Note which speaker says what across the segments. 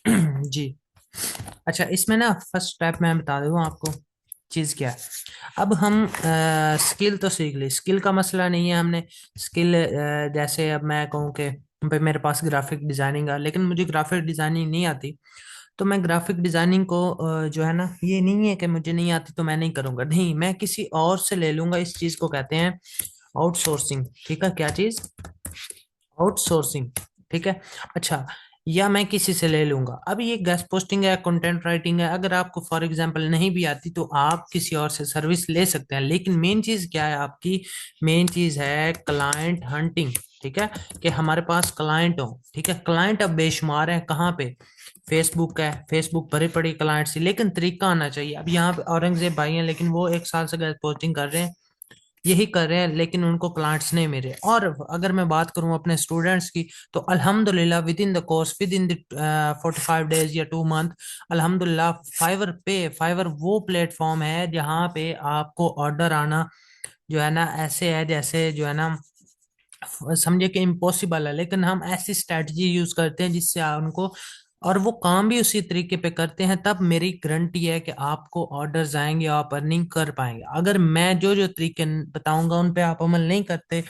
Speaker 1: जी। अच्छा, इसमें ना फर्स्ट स्टेप मैं बता दूँ आपको चीज़ क्या है। अब हम स्किल तो सीख ली, स्किल का मसला नहीं है। हमने स्किल जैसे अब मैं कहूँ कि भाई मेरे पास ग्राफिक डिजाइनिंग है, लेकिन मुझे ग्राफिक डिजाइनिंग नहीं आती, तो मैं ग्राफिक डिजाइनिंग को जो है ना, ये नहीं है कि मुझे नहीं आती तो मैं नहीं करूंगा, नहीं, मैं किसी और से ले लूंगा। इस चीज को कहते हैं आउटसोर्सिंग। ठीक है, क्या चीज? आउटसोर्सिंग। ठीक है। अच्छा, या मैं किसी से ले लूंगा। अब ये गेस्ट पोस्टिंग है, कंटेंट राइटिंग है, अगर आपको फॉर एग्जांपल नहीं भी आती तो आप किसी और से सर्विस ले सकते हैं। लेकिन मेन चीज क्या है आपकी? मेन चीज है क्लाइंट हंटिंग। ठीक है, कि हमारे पास क्लाइंट हो। ठीक है, क्लाइंट अब बेशुमार है, कहाँ पे? फेसबुक है, फेसबुक भरी पड़ी क्लाइंट से, लेकिन तरीका आना चाहिए। अब यहाँ पे औरंगजेब भाई हैं, लेकिन वो 1 साल से गेस्ट पोस्टिंग कर रहे हैं, यही कर रहे हैं, लेकिन उनको क्लाइंट्स नहीं मिल रहे। और अगर मैं बात करूं अपने स्टूडेंट्स की, तो अल्हम्दुलिल्लाह with in the course, with in the 45 days या 2 मंथ, अल्हम्दुलिल्लाह फाइवर वो प्लेटफॉर्म है जहाँ पे आपको ऑर्डर आना जो है ना ऐसे है जैसे जो है ना समझे कि इम्पॉसिबल है। लेकिन हम ऐसी स्ट्रैटेजी यूज करते हैं जिससे उनको, और वो काम भी उसी तरीके पे करते हैं, तब मेरी गारंटी है कि आपको ऑर्डर्स आएंगे, आप अर्निंग कर पाएंगे। अगर मैं जो जो तरीके बताऊंगा उन पे आप अमल नहीं करते,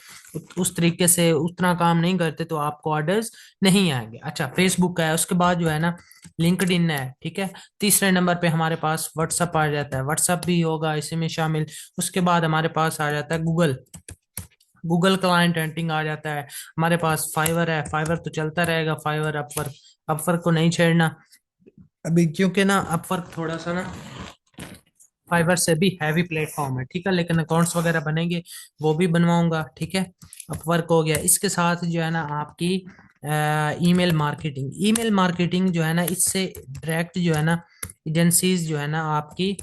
Speaker 1: उस तरीके से उतना काम नहीं करते, तो आपको ऑर्डर्स नहीं आएंगे। अच्छा, फेसबुक है, उसके बाद जो है ना लिंक्डइन है। ठीक है, तीसरे नंबर पे हमारे पास व्हाट्सअप आ जाता है, व्हाट्सअप भी होगा इसी में शामिल। उसके बाद हमारे पास आ जाता है गूगल, गूगल क्लाइंट हंटिंग आ जाता है। हमारे पास फाइवर है, फाइवर तो चलता रहेगा, फाइवर अपवर्क, अपवर्क को नहीं छेड़ना अभी, क्योंकि ना अपवर्क थोड़ा सा ना फाइवर से भी हैवी प्लेटफॉर्म है। ठीक है, लेकिन अकाउंट्स वगैरह बनेंगे, वो भी बनवाऊंगा। ठीक है, अपवर्क हो गया। इसके साथ जो है ना आपकी ईमेल मार्केटिंग, ईमेल मार्केटिंग जो है ना, इससे डायरेक्ट जो है ना एजेंसीज जो है ना आपकी,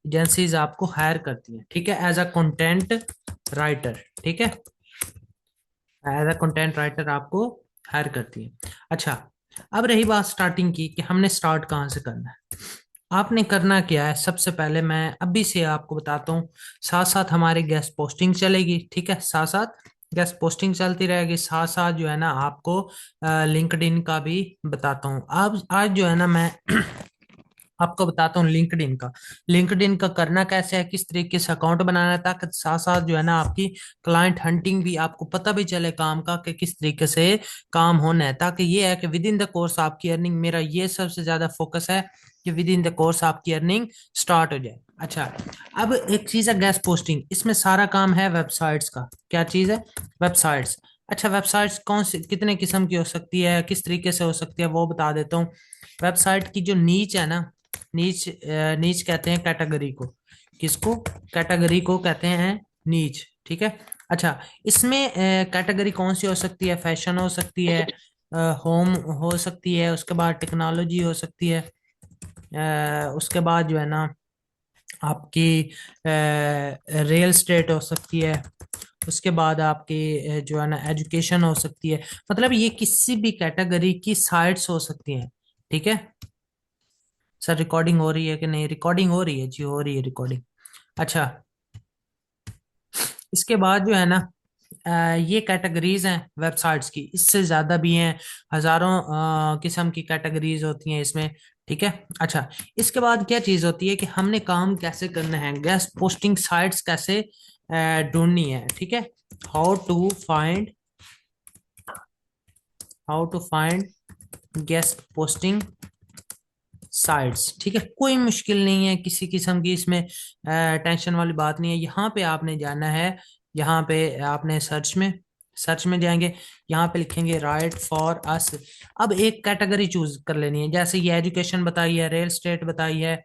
Speaker 1: एजेंसीज आपको हायर करती हैं। ठीक है, एज अ कंटेंट राइटर। ठीक है, एज अ कंटेंट राइटर आपको हायर करती है। अच्छा, अब रही बात स्टार्टिंग की कि हमने स्टार्ट कहाँ से करना है। आपने करना क्या है, सबसे पहले मैं अभी से आपको बताता हूँ। साथ साथ हमारे गेस्ट पोस्टिंग चलेगी। ठीक है, साथ साथ गेस्ट पोस्टिंग चलती रहेगी, साथ साथ जो है ना आपको लिंक्डइन का भी बताता हूँ। अब आज जो है ना मैं आपको बताता हूँ लिंक्डइन का। लिंक्डइन का करना कैसे है, किस तरीके से अकाउंट बनाना है, ताकि साथ साथ जो है ना आपकी क्लाइंट हंटिंग भी आपको पता भी चले काम का, कि किस तरीके से काम होना है। ताकि ये है कि विद इन द कोर्स आपकी अर्निंग, मेरा ये सबसे ज्यादा फोकस है कि विद इन द कोर्स आपकी अर्निंग स्टार्ट हो जाए। अच्छा, अब एक चीज है गेस्ट पोस्टिंग, इसमें सारा काम है वेबसाइट्स का। क्या चीज है? वेबसाइट्स। अच्छा, वेबसाइट्स कौन सी कितने किस्म की हो सकती है, किस तरीके से हो सकती है, वो बता देता हूँ। वेबसाइट की जो नीच है ना, नीच नीच कहते हैं कैटेगरी को। किसको? कैटेगरी को कहते हैं नीच। ठीक है। अच्छा, इसमें कैटेगरी कौन सी हो सकती है? फैशन हो सकती है, होम हो सकती है, उसके बाद टेक्नोलॉजी हो सकती है, उसके बाद जो है ना आपकी रियल स्टेट हो सकती है, उसके बाद आपकी जो है ना एजुकेशन हो सकती है। मतलब ये किसी भी कैटेगरी की साइट्स हो सकती हैं। ठीक है। सर रिकॉर्डिंग हो रही है कि नहीं? रिकॉर्डिंग हो रही है जी, हो रही है रिकॉर्डिंग। अच्छा, इसके बाद जो है ना ये कैटेगरीज हैं वेबसाइट्स की, इससे ज्यादा भी हैं, हजारों किस्म की कैटेगरीज होती हैं इसमें। ठीक है। अच्छा, इसके बाद क्या चीज होती है कि हमने काम कैसे करना है, गेस्ट पोस्टिंग साइट्स कैसे ढूंढनी है। ठीक है, how to find, how to find guest posting sites. ठीक है, कोई मुश्किल नहीं है किसी किस्म की इसमें, टेंशन वाली बात नहीं है। यहाँ पे आपने जाना है, यहाँ पे आपने सर्च में जाएंगे, यहाँ पे लिखेंगे राइट फॉर अस। अब एक कैटेगरी चूज कर लेनी है, जैसे ये एजुकेशन बताई है, रियल स्टेट बताई है,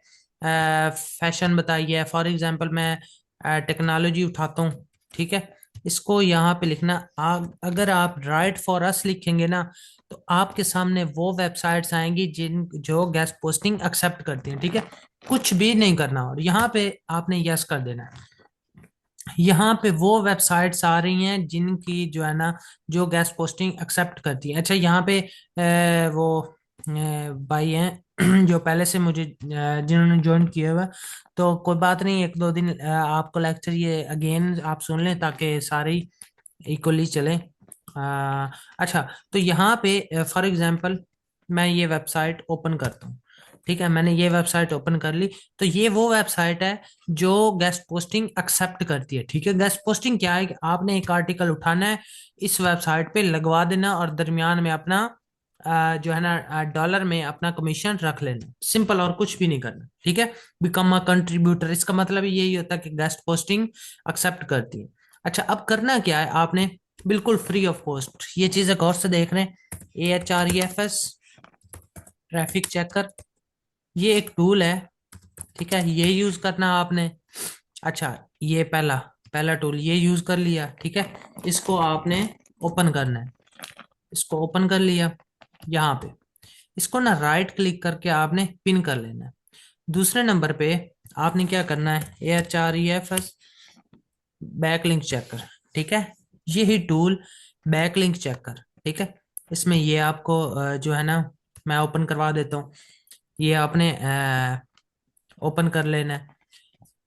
Speaker 1: फैशन बताई है। फॉर एग्जांपल मैं टेक्नोलॉजी उठाता हूँ। ठीक है, इसको यहाँ पे लिखना। अगर आप राइट फॉर अस लिखेंगे ना, तो आपके सामने वो वेबसाइट्स आएंगी जिन जो गेस्ट पोस्टिंग एक्सेप्ट करती हैं। ठीक है, कुछ भी नहीं करना, और यहाँ पे आपने यस कर देना है। यहाँ पे वो वेबसाइट्स आ रही हैं जिनकी जो है ना जो गेस्ट पोस्टिंग एक्सेप्ट करती है। अच्छा, यहाँ पे वो भाई हैं जो पहले से मुझे जिन्होंने ज्वाइन किया हुआ है, तो कोई बात नहीं, 1-2 दिन आपको लेक्चर ये अगेन आप सुन लें, ताकि सारे इक्वली चले। अच्छा, तो यहाँ पे फॉर एग्जांपल मैं ये वेबसाइट ओपन करता हूँ। ठीक है, मैंने ये वेबसाइट ओपन कर ली। तो ये वो वेबसाइट है जो गेस्ट पोस्टिंग एक्सेप्ट करती है। ठीक है, गेस्ट पोस्टिंग क्या है कि आपने एक आर्टिकल उठाना है, इस वेबसाइट पे लगवा देना और दरमियान में अपना जो है ना डॉलर में अपना कमीशन रख लेना, सिंपल, और कुछ भी नहीं करना। ठीक है, बिकम अ कंट्रीब्यूटर, इसका मतलब यही होता है कि गेस्ट पोस्टिंग एक्सेप्ट करती है। अच्छा, अब करना क्या है आपने, बिल्कुल फ्री ऑफ कॉस्ट ये चीजें गौर से देख रहे हैं। AHREFS ट्रैफिक चेकर, ये एक टूल है। ठीक है, ये यूज करना आपने। अच्छा, ये पहला पहला टूल ये यूज कर लिया। ठीक है, इसको आपने ओपन करना है। इसको ओपन कर लिया, यहाँ पे इसको ना राइट क्लिक करके आपने पिन कर लेना है। दूसरे नंबर पे आपने क्या करना है, AHREFS बैकलिंक चेकर। ठीक है, ये ही टूल बैकलिंक चेकर। ठीक है, इसमें ये आपको जो है ना, मैं ओपन करवा देता हूँ। ये आपने ओपन कर लेना है,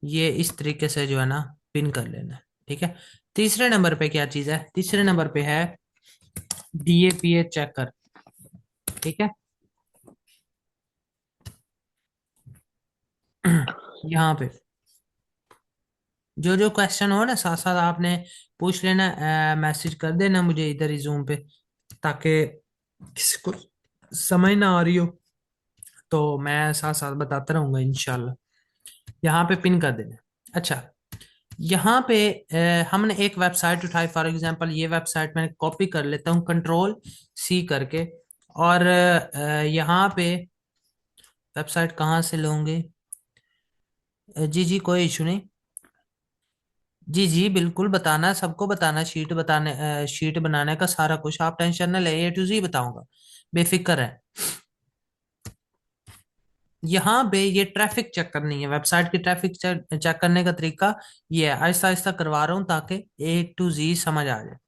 Speaker 1: ये इस तरीके से जो है ना पिन कर लेना है। ठीक है, तीसरे नंबर पे क्या चीज है, तीसरे नंबर पे है DAPA चेकर। ठीक है, यहाँ पे जो जो क्वेश्चन हो ना साथ साथ आपने पूछ लेना, मैसेज कर देना मुझे इधर ही जूम पे, ताकि किसी को समझ ना आ रही हो तो मैं साथ साथ बताता रहूंगा इंशाल्लाह। यहाँ पे पिन कर देना। अच्छा, यहाँ पे हमने एक वेबसाइट उठाई, फॉर एग्जांपल ये वेबसाइट मैंने कॉपी कर लेता हूँ Ctrl+C करके। और यहाँ पे वेबसाइट कहाँ से लोगे, जी जी कोई इशू नहीं। जी जी बिल्कुल बताना, सबको बताना, शीट बताने शीट बनाने का सारा कुछ, आप टेंशन ना ले, A to Z बताऊंगा, बेफिक्र है। यहाँ पे ये ट्रैफिक चेक करनी है, वेबसाइट की ट्रैफिक चेक करने का तरीका ये है, आहिस्ता आहिस्ता करवा रहा हूँ ताकि A to Z समझ आ जाए।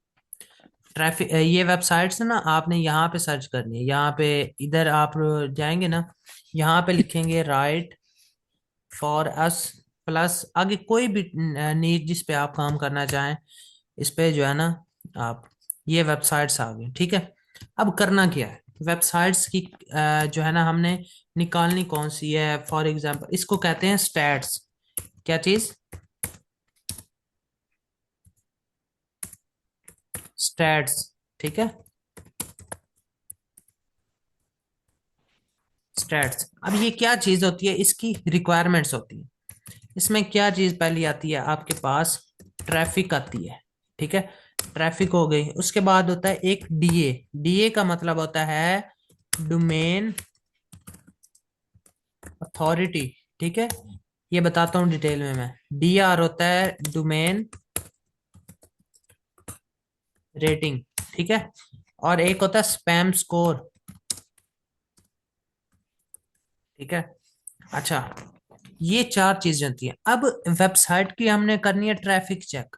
Speaker 1: ट्रैफिक ये वेबसाइट्स ना आपने यहाँ पे सर्च करनी है, यहाँ पे इधर आप जाएंगे ना, यहाँ पे लिखेंगे राइट फॉर अस प्लस आगे कोई भी नीड जिस पे आप काम करना चाहें, इस पे जो है ना आप, ये वेबसाइट्स आ गई। ठीक है, अब करना क्या है, वेबसाइट्स की जो है ना हमने निकालनी कौन सी है, फॉर एग्जांपल इसको कहते हैं स्टैट्स। क्या चीज, स्टैट्स। ठीक है, स्टैट्स, अब ये क्या चीज होती है, इसकी रिक्वायरमेंट्स होती है। इसमें क्या चीज पहली आती है आपके पास, ट्रैफिक आती है। ठीक है, ट्रैफिक हो गई, उसके बाद होता है एक DA। DA का मतलब होता है डोमेन अथॉरिटी। ठीक है, ये बताता हूँ डिटेल में मैं। DR होता है डोमेन रेटिंग। ठीक है, और एक होता है स्पैम स्कोर। ठीक है, अच्छा, ये चार चीजें होती हैं। अब वेबसाइट की हमने करनी है ट्रैफिक चेक।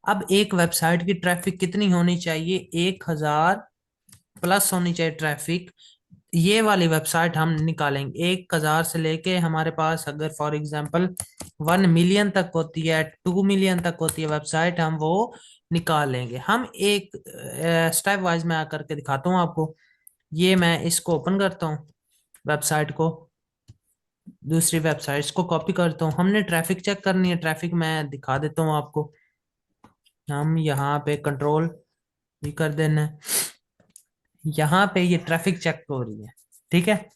Speaker 1: अब एक वेबसाइट की ट्रैफिक कितनी होनी चाहिए, 1000 प्लस होनी चाहिए ट्रैफिक। ये वाली वेबसाइट हम निकालेंगे 1000 से लेके, हमारे पास अगर फॉर एग्जांपल 1 मिलियन तक होती है, 2 मिलियन तक होती है वेबसाइट, हम वो निकाल लेंगे। हम एक स्टेप वाइज मैं आकर के दिखाता हूँ आपको। ये मैं इसको ओपन करता हूँ, वेबसाइट को, दूसरी वेबसाइट्स को कॉपी करता हूँ। हमने ट्रैफिक चेक करनी है, ट्रैफिक मैं दिखा देता हूँ आपको। हम यहाँ पे कंट्रोल भी कर देना है, यहाँ पे ये ट्रैफिक चेक हो रही है। ठीक है,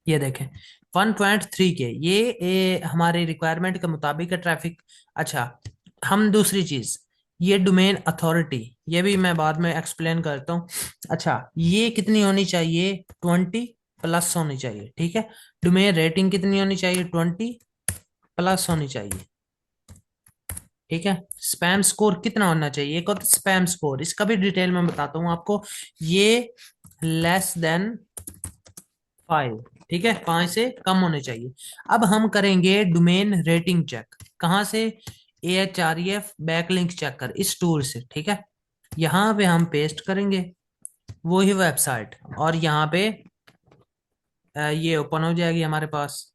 Speaker 1: ये देखें 1.3 के, ये हमारे रिक्वायरमेंट के मुताबिक है ट्रैफिक। अच्छा, हम दूसरी चीज, ये डोमेन अथॉरिटी, ये भी मैं बाद में एक्सप्लेन करता हूँ। अच्छा, ये कितनी होनी चाहिए, 20 प्लस होनी चाहिए। ठीक है, डोमेन रेटिंग कितनी होनी चाहिए, 20 प्लस होनी चाहिए। ठीक है, स्पैम स्कोर कितना होना चाहिए, एक होता है स्पैम स्कोर, इसका भी डिटेल में बताता हूँ आपको। ये लेस देन 5। ठीक है, 5 से कम होने चाहिए। अब हम करेंगे डोमेन रेटिंग चेक, कहाँ से, AHREF बैकलिंक चेकर, इस टूल से। ठीक है, यहाँ पे हम पेस्ट करेंगे वो ही वेबसाइट, और यहाँ पे ये ओपन हो जाएगी हमारे पास।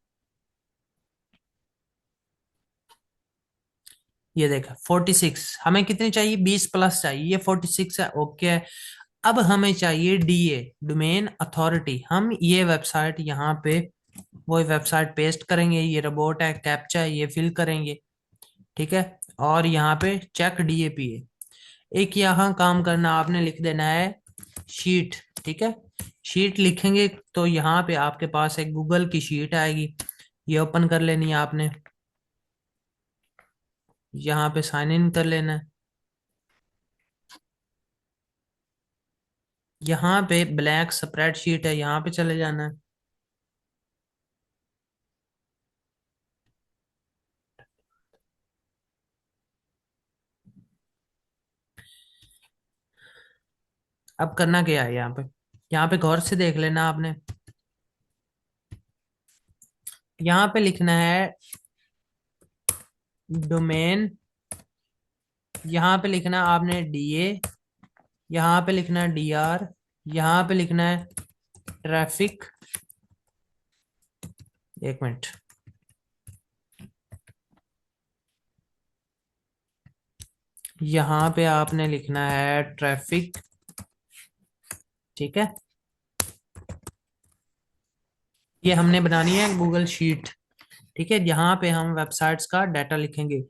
Speaker 1: ये देखा 46, हमें कितनी चाहिए, 20 प्लस चाहिए, ये 46 है, ओके है। अब हमें चाहिए डीए, डोमेन अथॉरिटी। हम ये वेबसाइट यहाँ पे वो वेबसाइट पेस्ट करेंगे, ये रोबोट है, कैप्चा है, ये फिल करेंगे, ठीक है। और यहाँ पे चेक डीएपीए, एक यहाँ काम करना, आपने लिख देना है शीट, ठीक है। शीट लिखेंगे तो यहाँ पे आपके पास एक गूगल की शीट आएगी, ये ओपन कर लेनी है आपने, यहाँ पे साइन इन कर लेना है। यहाँ पे ब्लैंक स्प्रेडशीट है, यहाँ पे चले जाना है। अब करना क्या है यहाँ पे गौर से देख लेना आपने, यहाँ पे लिखना है डोमेन, यहाँ पे लिखना है आपने डीए, यहाँ पे लिखना है डीआर, यहाँ पे लिखना है ट्रैफिक, एक मिनट, यहाँ पे आपने लिखना है ट्रैफिक, ठीक है। ये हमने बनानी है गूगल शीट, ठीक है। यहाँ पे हम वेबसाइट्स का डाटा लिखेंगे,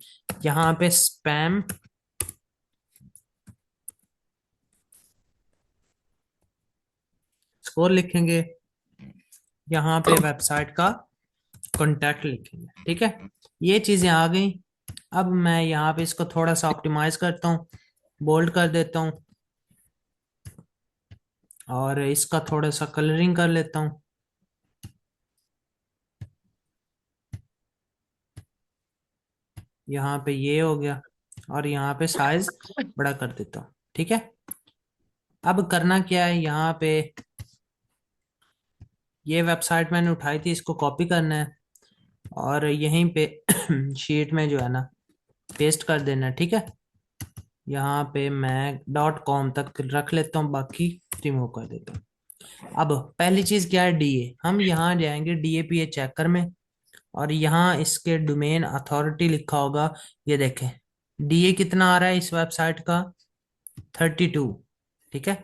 Speaker 1: यहाँ पे स्पैम स्कोर लिखेंगे, यहाँ पे वेबसाइट का कॉन्टैक्ट लिखेंगे, ठीक है। ये चीजें आ गई। अब मैं यहाँ पे इसको थोड़ा सा ऑप्टिमाइज करता हूँ, बोल्ड कर देता हूँ, और इसका थोड़ा सा कलरिंग कर लेता हूँ, यहाँ पे ये हो गया, और यहाँ पे साइज बड़ा कर देता हूँ, ठीक है। अब करना क्या है, यहाँ पे ये वेबसाइट मैंने उठाई थी, इसको कॉपी करना है और यहीं पे शीट में जो है ना पेस्ट कर देना है, ठीक है। यहाँ पे मैं डॉट कॉम तक रख लेता हूँ, बाकी रिमूव कर देता हूँ। अब पहली चीज क्या है, डीए। हम यहाँ जाएंगे डीएपीए चेकर में, और यहाँ इसके डोमेन अथॉरिटी लिखा होगा, ये देखें डीए कितना आ रहा है इस वेबसाइट का, 32, ठीक है।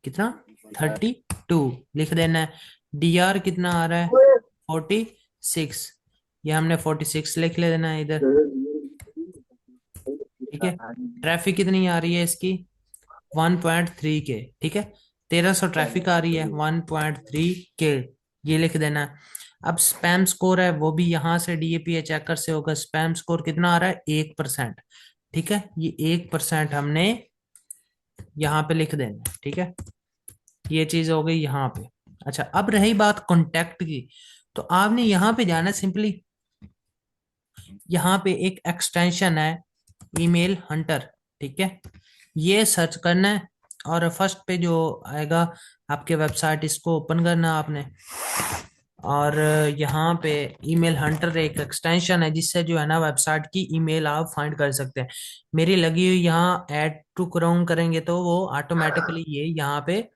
Speaker 1: कितना, 32 लिख देना है। डीआर कितना आ रहा है, 46, ये हमने 46 लिख लेना है इधर, ठीक है। ट्रैफिक कितनी आ रही है इसकी, 1.3 के, ठीक है। 1300 ट्रैफिक आ रही है, 1.3 के, ये लिख देना है। अब स्पैम स्कोर है वो भी यहाँ से डीएपीए चेकर से होगा, स्पैम स्कोर कितना आ रहा है, 1%, ठीक है। ये 1% हमने यहाँ पे लिख देना है, ठीक है। ये चीज हो गई यहाँ पे। अच्छा, अब रही बात कॉन्टेक्ट की, तो आपने यहाँ पे जाना सिंपली, यहाँ पे एक एक्सटेंशन है ईमेल हंटर, ठीक है। ये सर्च करना है, और फर्स्ट पे जो आएगा आपके वेबसाइट, इसको ओपन करना है आपने, और यहाँ पे ईमेल हंटर एक एक्सटेंशन है जिससे जो है ना वेबसाइट की ईमेल आप फाइंड कर सकते हैं। मेरी लगी हुई यहाँ ऐड टू क्रोम करेंगे तो वो ऑटोमेटिकली ये यहाँ पे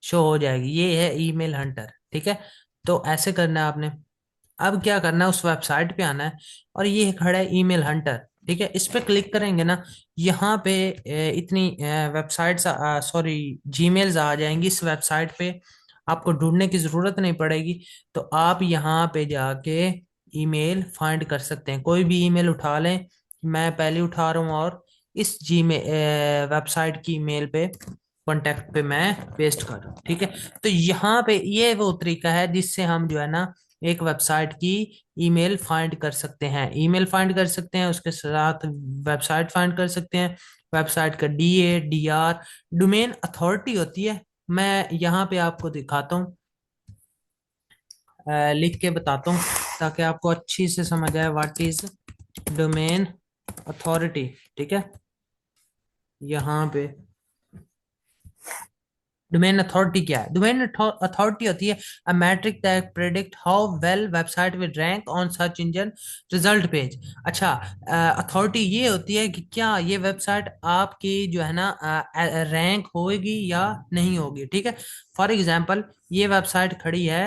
Speaker 1: शो हो जाएगी, ये है ईमेल हंटर, ठीक है। तो ऐसे करना है आपने। अब क्या करना है, उस वेबसाइट पे आना है, और ये खड़ा है ईमेल हंटर, ठीक है। इस पे क्लिक करेंगे ना, यहाँ पे इतनी वेबसाइट्स, सॉरी, जीमेल्स आ जाएंगी इस वेबसाइट पे, आपको ढूंढने की जरूरत नहीं पड़ेगी। तो आप यहाँ पे जाके ईमेल फाइंड कर सकते हैं, कोई भी ईमेल उठा लें, मैं पहले उठा रहा हूँ, और इस वेबसाइट की ईमेल पे कॉन्टेक्ट पे मैं पेस्ट कर रहा हूँ, ठीक है। तो यहाँ पे ये वो तरीका है जिससे हम जो है ना एक वेबसाइट की ईमेल फाइंड कर सकते हैं, ईमेल फाइंड कर सकते हैं, उसके साथ वेबसाइट फाइंड कर सकते हैं। वेबसाइट का डीए, डीआर, डोमेन अथॉरिटी होती है, मैं यहाँ पे आपको दिखाता हूँ, लिख के बताता हूँ ताकि आपको अच्छी से समझ आए, व्हाट इज डोमेन अथॉरिटी, ठीक है। यहाँ पे डोमेन अथॉरिटी क्या है, डोमेन अथॉरिटी होती है अ metric that predict how well website will rank on search engine result page. अच्छा, अथॉरिटी ये होती है कि क्या ये वेबसाइट आपकी जो है ना रैंक होगी या नहीं होगी, ठीक है। फॉर एग्जांपल ये वेबसाइट खड़ी है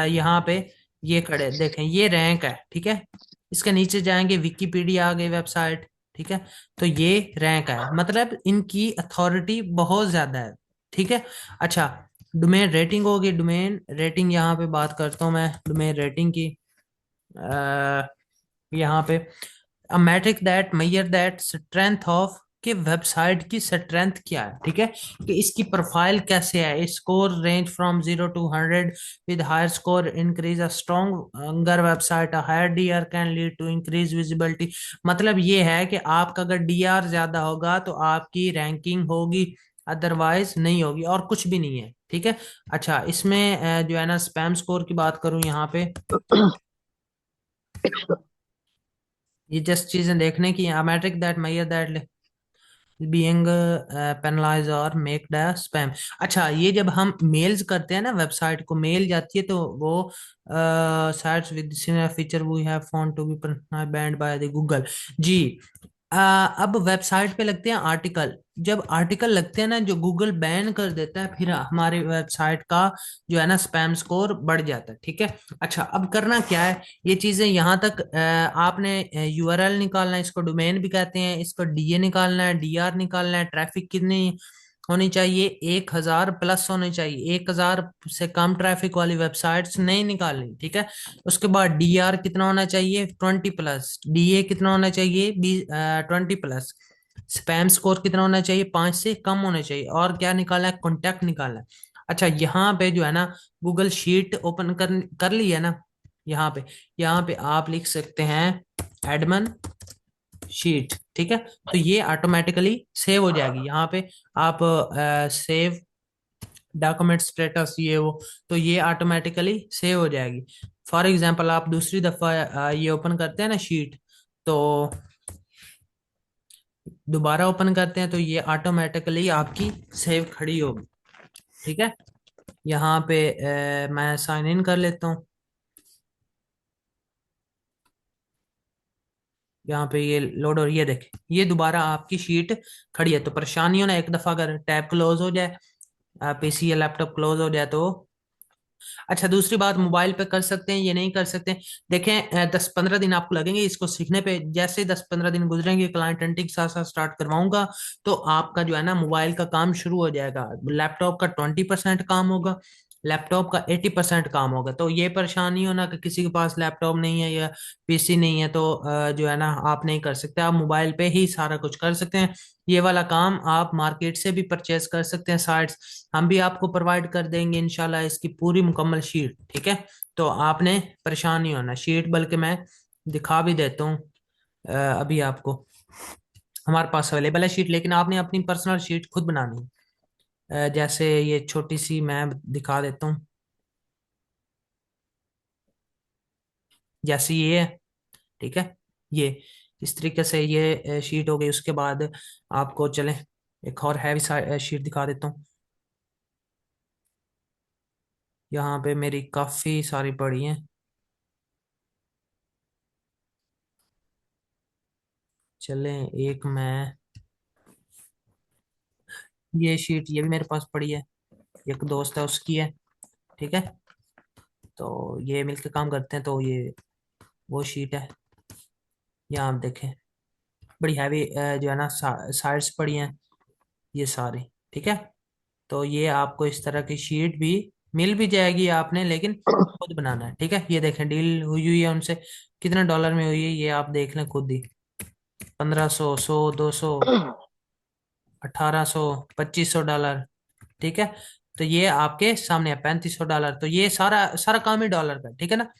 Speaker 1: यहाँ पे, ये खड़े देखें, ये रैंक है, ठीक है। इसके नीचे जाएंगे, विकीपीडिया आ गई वेबसाइट, ठीक है। तो ये रैंक है, मतलब इनकी अथॉरिटी बहुत ज्यादा है, ठीक है। अच्छा, डोमेन रेटिंग होगी। डोमेन रेटिंग यहाँ पे बात करता हूँ मैं डोमेन रेटिंग की। यहाँ पे a metric that measure that strength of कि वेबसाइट की स्ट्रेंथ क्या है, ठीक है, कि इसकी प्रोफाइल कैसे है। Score range from 0 to 100, with higher score increase a stronger website, a higher DR can lead to increase visibility. मतलब ये है कि आपका अगर डीआर ज्यादा होगा तो आपकी रैंकिंग होगी, अदरवाइज नहीं होगी, और कुछ भी नहीं है, ठीक है। अच्छा, इसमें जो है ना स्पैम स्कोर की बात करूं यहाँ पे, ये जस्ट चीजें देखने की metric that mayor that being penalise और मेक द स्पैम। अच्छा, ये जब हम मेल्स करते हैं ना, वेबसाइट को मेल जाती है, तो वो sites with feature we have found to be banned by the Google. जी। अब वेबसाइट पे लगते हैं आर्टिकल। जब आर्टिकल लगते हैं ना, जो गूगल बैन कर देता है, फिर हमारे वेबसाइट का जो है ना स्पैम स्कोर बढ़ जाता है, ठीक है। अच्छा, अब करना क्या है, ये चीजें यहाँ तक आपने यूआरएल निकालना है, इसको डोमेन भी कहते हैं, इसको डीए निकालना है, डीआर निकालना है, ट्रैफिक कितनी होनी चाहिए, 1,000 प्लस होनी चाहिए, 1,000 से कम ट्रैफिक वाली वेबसाइट्स नहीं निकालनी, ठीक है। उसके बाद डीआर कितना होना चाहिए, 20 प्लस। डीए कितना होना चाहिए, 20 प्लस। स्पैम स्कोर कितना होना चाहिए, 5 से कम होना चाहिए। और क्या निकालना है, कॉन्टैक्ट निकालना है। अच्छा, यहाँ पे जो है ना गूगल शीट ओपन कर कर ली है ना, यहाँ पे आप लिख सकते हैं एडमन शीट, ठीक है। तो ये ऑटोमेटिकली सेव हो जाएगी यहाँ पे। आप सेव डॉक्यूमेंट स्टेटस ये वो, तो ये ऑटोमेटिकली सेव हो जाएगी। फॉर एग्जांपल आप दूसरी दफा ये ओपन करते हैं ना शीट, तो दोबारा ओपन करते हैं तो ये ऑटोमेटिकली आपकी सेव खड़ी होगी, ठीक है। यहाँ पे मैं साइन इन कर लेता हूँ। यहाँ पे ये लोड और ये देखे, ये दोबारा आपकी शीट खड़ी है। तो परेशानी हो ना, एक दफा अगर टैब क्लोज हो जाए, पीसी या लैपटॉप क्लोज हो जाए तो। अच्छा, दूसरी बात, मोबाइल पे कर सकते हैं, ये नहीं कर सकते। देखें, 10-15 दिन आपको लगेंगे इसको सीखने पे। जैसे 10-15 दिन गुजरेंगे, क्लाइंट हंटिंग के साथ साथ स्टार्ट करवाऊंगा, तो आपका जो है ना मोबाइल का काम शुरू हो जाएगा। लैपटॉप का 20% काम होगा, लैपटॉप का 80% काम होगा। तो ये परेशानी हो ना कि किसी के पास लैपटॉप नहीं है या पीसी नहीं है, तो जो है ना आप नहीं कर सकते, आप मोबाइल पे ही सारा कुछ कर सकते हैं। ये वाला काम आप मार्केट से भी परचेज कर सकते हैं, साइट्स हम भी आपको प्रोवाइड कर देंगे इंशाल्लाह, इसकी पूरी मुकम्मल शीट, ठीक है। तो आपने परेशान नहीं होना, शीट बल्कि मैं दिखा भी देता हूँ अभी आपको। हमारे पास अवेलेबल है शीट, लेकिन आपने अपनी पर्सनल शीट खुद बनानी है। जैसे ये छोटी सी मैं दिखा देता हूँ, जैसे ये है, ठीक है। ये इस तरीके से ये शीट हो गई। उसके बाद आपको चले एक और हैवी शीट दिखा देता हूँ। यहाँ पे मेरी काफी सारी पड़ी हैं। चलें, एक मैं, ये शीट ये भी मेरे पास पड़ी है, एक दोस्त है उसकी है, ठीक है। तो ये मिलके काम करते हैं, तो ये वो शीट है। यहाँ आप देखें, बड़ी हैवी जो है ना साइड्स पड़ी हैं ये सारी, ठीक है। तो ये आपको इस तरह की शीट भी मिल भी जाएगी आपने, लेकिन खुद बनाना है, ठीक है। ये देखें, डील हुई हुई है उनसे, कितने डॉलर में हुई है ये आप देख लें खुद ही। 1,500, 100, 200, 1,800, $2,500, ठीक है। तो ये आपके सामने है, $3,500। तो ये सारा सारा काम ही डॉलर का है, ठीक है ना।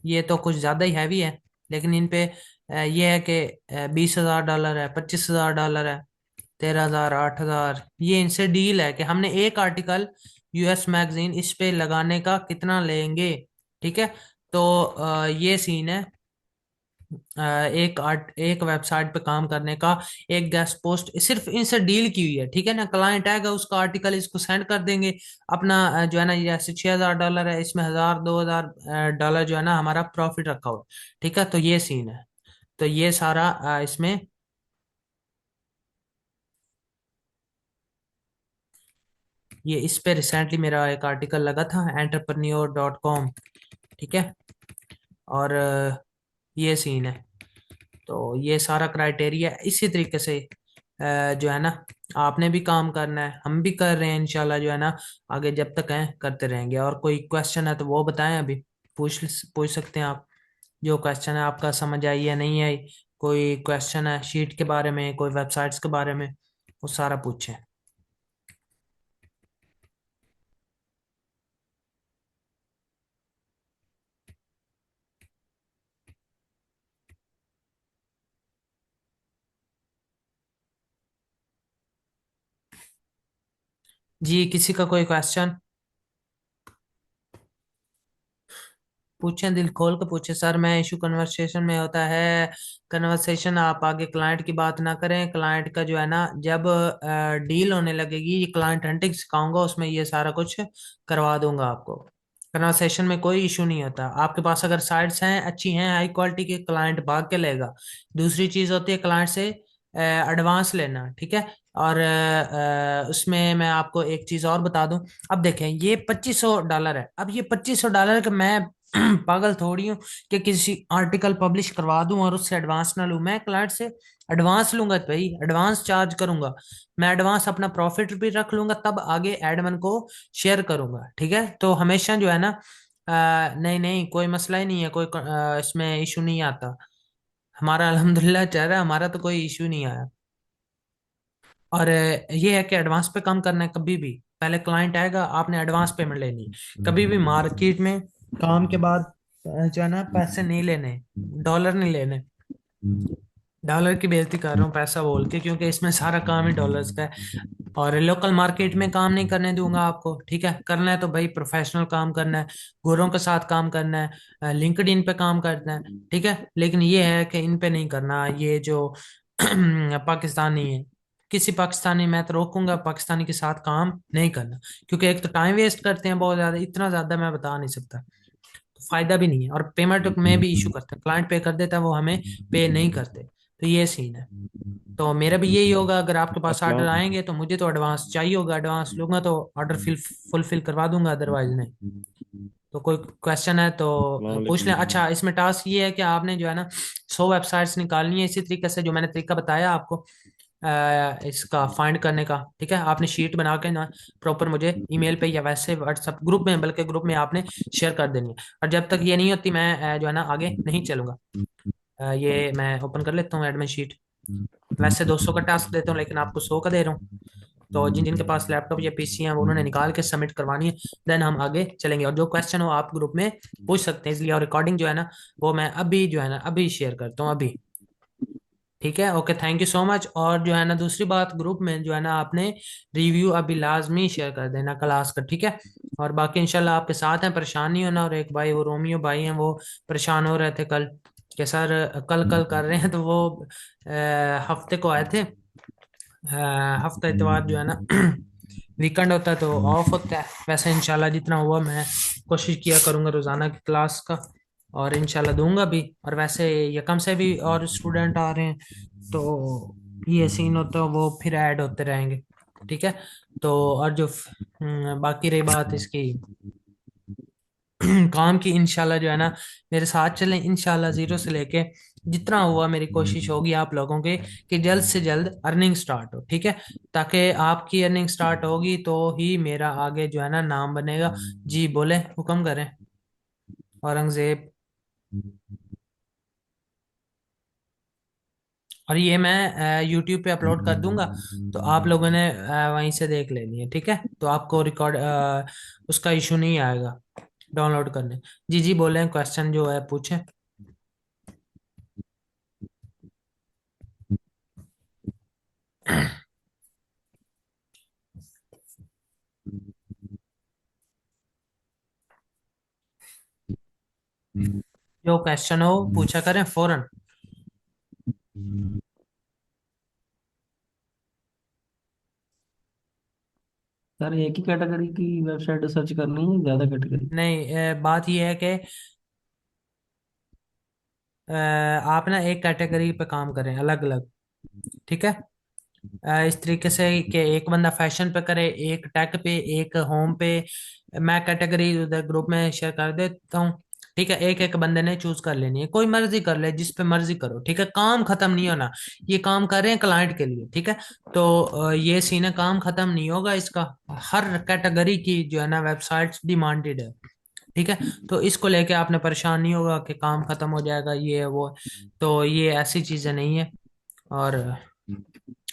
Speaker 1: ये तो कुछ ज्यादा ही हैवी है, लेकिन इन पे ये है कि $20,000 है, $25,000 है, 13,000, 8,000। ये इनसे डील है कि हमने एक आर्टिकल यूएस मैगजीन इस पे लगाने का कितना लेंगे, ठीक है। तो ये सीन है एक वेबसाइट पे काम करने का। एक गेस्ट पोस्ट सिर्फ इनसे डील की हुई है, ठीक है ना। क्लाइंट आएगा, उसका आर्टिकल इसको सेंड कर देंगे। अपना जो है ना, जैसे $6,000 है, इसमें 1,000 $2,000 जो है ना हमारा प्रॉफिट रखा हुआ है, ठीक है। तो ये सीन है। तो ये सारा इसमें ये इस पे रिसेंटली मेरा एक आर्टिकल लगा था entrepreneur.com, ठीक है। और ये सीन है। तो ये सारा क्राइटेरिया इसी तरीके से जो है ना आपने भी काम करना है, हम भी कर रहे हैं इंशाल्लाह जो है ना, आगे जब तक हैं करते रहेंगे। और कोई क्वेश्चन है तो वो बताएं अभी, पूछ पूछ सकते हैं आप। जो क्वेश्चन है आपका समझ आई या नहीं आई, कोई क्वेश्चन है शीट के बारे में, कोई वेबसाइट्स के बारे में, वो सारा पूछें। जी किसी का कोई क्वेश्चन पूछें, दिल खोल के पूछे सर। मैं इशू कन्वर्सेशन में होता है, कन्वर्सेशन आप आगे क्लाइंट की बात ना करें। क्लाइंट का जो है ना, जब डील होने लगेगी, ये क्लाइंट हंटिंग सिखाऊंगा, उसमें ये सारा कुछ करवा दूंगा आपको। कन्वर्सेशन में कोई इशू नहीं होता। आपके पास अगर साइट्स हैं अच्छी हैं, हाई क्वालिटी के, क्लाइंट भाग के लेगा। दूसरी चीज होती है क्लाइंट से एडवांस लेना, ठीक है। और उसमें मैं आपको एक चीज और बता दूं। अब देखें, ये $2500 है। अब ये $2500 का मैं पागल थोड़ी हूँ कि किसी आर्टिकल पब्लिश करवा दूं और उससे एडवांस ना लूं। मैं क्लाइंट से एडवांस लूंगा तो भाई एडवांस चार्ज करूंगा। मैं एडवांस अपना प्रॉफिट भी रख लूंगा, तब आगे एडमन को शेयर करूंगा, ठीक है। तो हमेशा जो है ना, नहीं नहीं कोई मसला ही नहीं है, कोई इसमें इशू नहीं आता। हमारा अल्हम्दुलिल्लाह चल रहा है, हमारा तो कोई इशू नहीं आया। और ये है कि एडवांस पे काम करना है कभी भी। पहले क्लाइंट आएगा, आपने एडवांस पेमेंट लेनी है। कभी भी मार्केट में काम के बाद जो है ना, पैसे नहीं लेने, डॉलर नहीं लेने। डॉलर की बेइज्जती कर रहा हूँ पैसा बोल के, क्योंकि इसमें सारा काम ही डॉलर्स का है। और लोकल मार्केट में काम नहीं करने दूंगा आपको, ठीक है। करना है तो भाई प्रोफेशनल काम करना है, गोरों के साथ काम करना है, लिंक्डइन पे काम करना है, ठीक है। लेकिन ये है कि इन पे नहीं करना, ये जो पाकिस्तानी है, किसी पाकिस्तानी, मैं तो रोकूंगा पाकिस्तानी के साथ काम नहीं करना। क्योंकि एक तो टाइम वेस्ट करते हैं बहुत ज्यादा, इतना ज्यादा मैं बता नहीं सकता। तो फायदा भी नहीं है, और पेमेंट में भी इशू करते हैं, क्लाइंट पे कर देता है, वो हमें पे नहीं करते। तो ये सीन है। तो मेरा भी यही होगा, अगर आपके पास ऑर्डर
Speaker 2: अस्सलाम
Speaker 1: आएंगे तो मुझे तो एडवांस चाहिए होगा, एडवांस लूंगा तो ऑर्डर फुलफिल करवा दूंगा, अदरवाइज नहीं। तो कोई क्वेश्चन है तो
Speaker 2: अस्सलाम
Speaker 1: पूछ लें।
Speaker 2: वालेकुम।
Speaker 1: अच्छा, इसमें टास्क ये है कि आपने जो है ना 100 वेबसाइट्स निकालनी है, इसी तरीके से जो मैंने तरीका बताया आपको इसका फाइंड करने का, ठीक है। आपने शीट बना के ना प्रॉपर मुझे ईमेल पे या वैसे व्हाट्सएप ग्रुप में, बल्कि ग्रुप में आपने शेयर कर देनी है। और जब तक ये नहीं होती, मैं जो है ना आगे नहीं चलूंगा। ये मैं ओपन कर लेता हूँ एडमिन शीट। वैसे 200 का टास्क देता हूँ, लेकिन आपको 100 का दे रहा हूँ। तो जिन जिनके पास लैपटॉप या पीसी हैं, वो उन्होंने निकाल के सबमिट करवानी है। देन हम आगे चलेंगे, और जो क्वेश्चन हो आप ग्रुप में पूछ सकते हैं इसलिए। और रिकॉर्डिंग जो है ना, वो मैं अभी जो है ना अभी शेयर करता हूँ अभी। ठीक है, okay, thank you so much. और जो है ना दूसरी बात, ग्रुप में जो है ना आपने रिव्यू अभी लाजमी शेयर कर देना क्लास का, ठीक है। और बाकी इंशाल्लाह आपके साथ हैं, परेशान नहीं होना। और एक भाई, वो रोमियो भाई हैं, वो परेशान हो रहे थे कल कि सर कल कल कर रहे हैं, तो वो हफ्ते को आए थे। हफ्ता इतवार जो है ना वीकेंड होता है तो ऑफ होता है। वैसे इंशाल्लाह जितना हुआ मैं कोशिश किया करूंगा रोजाना की क्लास का, और इंशाल्लाह दूंगा भी। और वैसे यकम से भी और स्टूडेंट आ रहे हैं, तो ये सीन होता है, वो फिर ऐड होते रहेंगे, ठीक है। तो और जो बाकी रही बात इसकी काम की, इंशाल्लाह जो है ना मेरे साथ चलें, इंशाल्लाह जीरो से लेके जितना हुआ मेरी कोशिश होगी आप लोगों के कि जल्द से जल्द अर्निंग स्टार्ट हो, ठीक है। ताकि आपकी अर्निंग स्टार्ट होगी तो ही मेरा आगे जो है ना नाम बनेगा। जी बोले, हुक्म करें औरंगजेब। और ये मैं यूट्यूब पे अपलोड कर दूंगा, तो आप लोगों ने वहीं से देख लेनी है, ठीक है। तो आपको रिकॉर्ड उसका इशू नहीं आएगा डाउनलोड करने। जी जी बोले, क्वेश्चन जो है पूछें। जो क्वेश्चन हो पूछा करें फौरन।
Speaker 2: सर एक ही कैटेगरी की वेबसाइट सर्च करनी है, ज्यादा कैटेगरी?
Speaker 1: नहीं, बात यह है कि आप ना एक कैटेगरी पे काम करें अलग अलग, ठीक है। इस तरीके से कि एक बंदा फैशन पे करे, एक टेक पे, एक होम पे। मैं कैटेगरी उधर ग्रुप में शेयर कर देता हूँ। ठीक है, एक एक बंदे ने चूज कर लेनी है, कोई मर्जी कर ले, जिस पे मर्जी करो, ठीक है, काम खत्म नहीं होना। ये काम कर रहे हैं क्लाइंट के लिए, ठीक है। तो ये सीन है, काम खत्म नहीं होगा इसका। हर कैटेगरी की जो है ना वेबसाइट्स डिमांडेड है, ठीक है। तो इसको लेके आपने परेशान नहीं होगा कि काम खत्म हो जाएगा ये है वो है। तो ये ऐसी चीजें नहीं है। और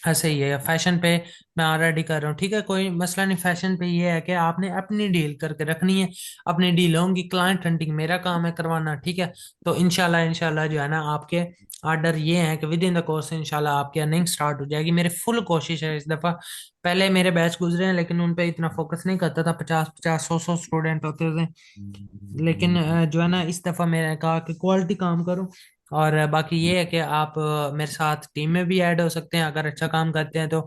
Speaker 1: ऐसे ही है फैशन पे, मैं ऑलरेडी कर रहा हूँ, ठीक है, कोई मसला नहीं। फैशन पे ये है कि आपने अपनी डील करके रखनी है, अपनी डील होंगी, क्लाइंट हंटिंग मेरा काम है करवाना, ठीक है। तो इंशाल्लाह इंशाल्लाह जो है ना आपके ऑर्डर ये है कि विद इन द कोर्स इंशाल्लाह आपकी अर्निंग स्टार्ट हो जाएगी। मेरी फुल कोशिश है इस दफा। पहले मेरे बैच गुजरे हैं लेकिन उन पे इतना फोकस नहीं करता था, 50-50 100-100 स्टूडेंट होते थे। लेकिन जो है ना इस दफा मैंने कहा कि क्वालिटी काम करो। और बाकी ये है कि आप मेरे साथ टीम में भी ऐड हो सकते हैं, अगर अच्छा काम करते हैं तो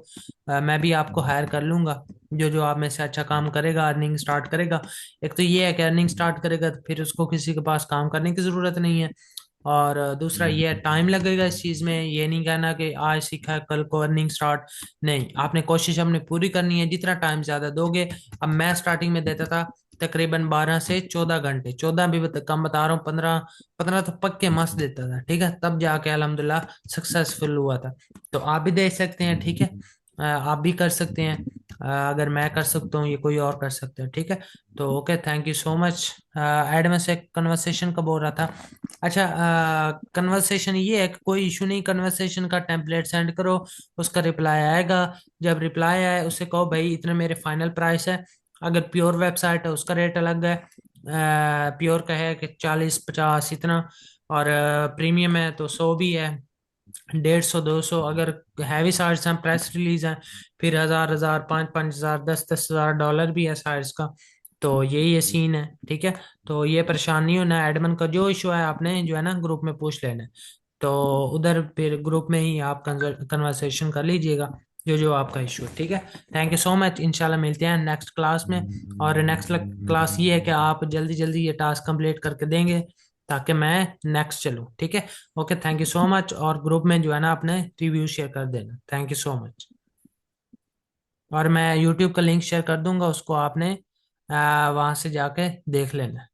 Speaker 1: मैं भी आपको हायर कर लूंगा। जो जो आप में से अच्छा काम करेगा, अर्निंग स्टार्ट करेगा। एक तो ये है कि अर्निंग स्टार्ट करेगा तो फिर उसको किसी के पास काम करने की जरूरत नहीं है। और दूसरा ये है, टाइम लगेगा इस चीज में, ये नहीं कहना कि आज सीखा है कल को अर्निंग स्टार्ट। नहीं, आपने कोशिश अपनी पूरी करनी है, जितना टाइम ज्यादा दोगे। अब मैं स्टार्टिंग में देता था तकरीबन 12 से 14 घंटे, 14 भी कम बता रहा हूँ, 15, 15 तो पक्के मस्त देता था, ठीक है, तब जाके अल्हम्दुलिल्लाह सक्सेसफुल हुआ था। तो आप भी दे सकते हैं, ठीक है। आप भी कर सकते हैं। अगर मैं कर सकता हूँ, ये कोई और कर सकता है, ठीक है। तो okay, thank you so much. Ad में से कन्वर्सेशन का बोल रहा था। अच्छा, कन्वर्सेशन ये है कि कोई इशू नहीं, कन्वर्सेशन का टेम्पलेट सेंड करो, उसका रिप्लाई आएगा। जब रिप्लाई आए उससे कहो भाई इतने मेरे फाइनल प्राइस है। अगर प्योर वेबसाइट है उसका रेट अलग है। प्योर का है कि 40-50 इतना। और प्रीमियम है तो 100 भी है, 150-200। अगर हैवी साइट्स हैं, प्रेस रिलीज हैं, फिर 1000-1000, 5-5000, 10-10 हजार डॉलर भी है साइट्स का। तो यही ये सीन है, ठीक है। तो ये परेशान नहीं होना, एडमिन का जो इशू है आपने जो है ना ग्रुप में पूछ लेना है। तो उधर फिर ग्रुप में ही आप कन्वर्सेशन कर लीजिएगा, जो जो आपका इशू है, ठीक है। थैंक यू सो मच, इंशाल्लाह मिलते हैं नेक्स्ट क्लास में। और नेक्स्ट क्लास ये है कि आप जल्दी जल्दी ये टास्क कंप्लीट करके देंगे ताकि मैं नेक्स्ट चलूँ, ठीक है। Okay, thank you so much. और ग्रुप में जो है ना अपने रिव्यू शेयर कर देना, थैंक यू सो मच। और मैं यूट्यूब का लिंक शेयर कर दूंगा, उसको आपने वहां से जाके देख लेना।